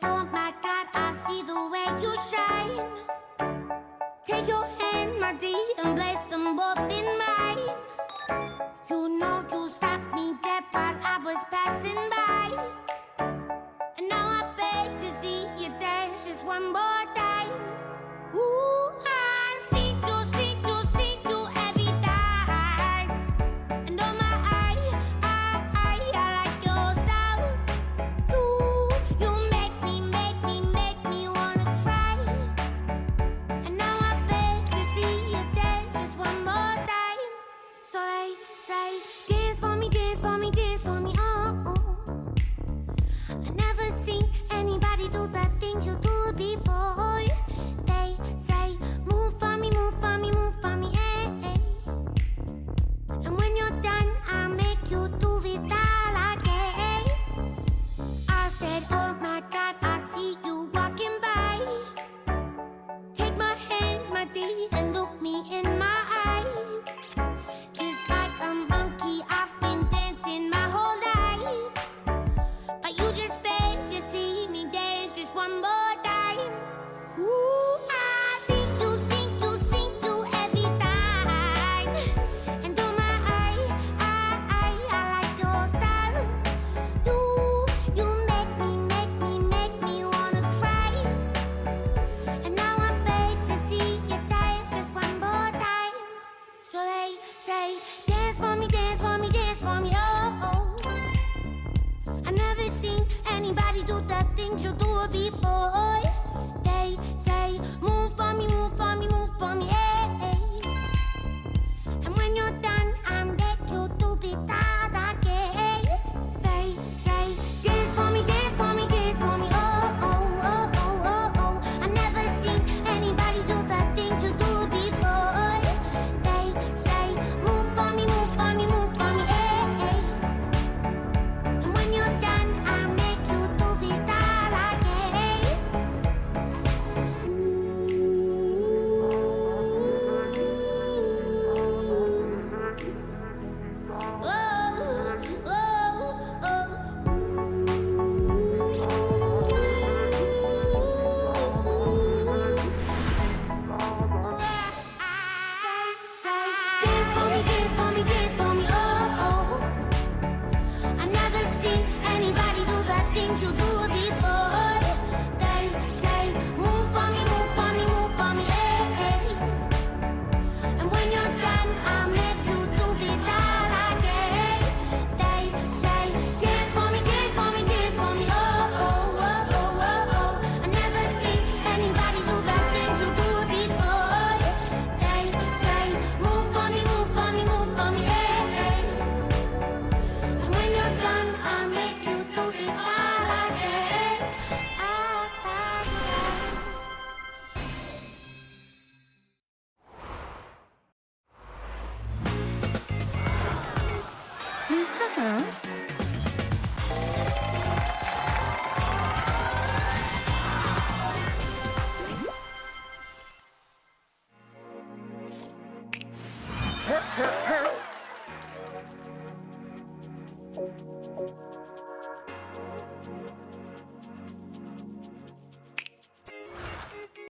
oh my God, I see the way you shine. Take your hand, my dear, and place them both in mine. You know you stopped me dead while I was passing by. And now I beg to see you dance just one more time. Ooh, I see you every time. And oh my, I like your style. You make me wanna cry. And now I beg to see you dance just one more time. So they say, dance for me, dance for me, dance for me, oh, oh. I never seen anybody do the things you do before. They say, move for me, move for me, move for me, eh, eh. And when you're done, I'll make you do it all again. I said, oh my God, I see you walking by. Take my hands, my dear, and look me in my eyes. Just like a monkey, I've been dancing my whole life. But you just beg to see me dance just one more time. Ooh, I see you every time. And oh my, I like your style. You make me wanna cry. And now I beg to see you dance just one more time. So they say, dance for me, dance for me, dance for me, oh, oh. I never seen anybody do the things you do before.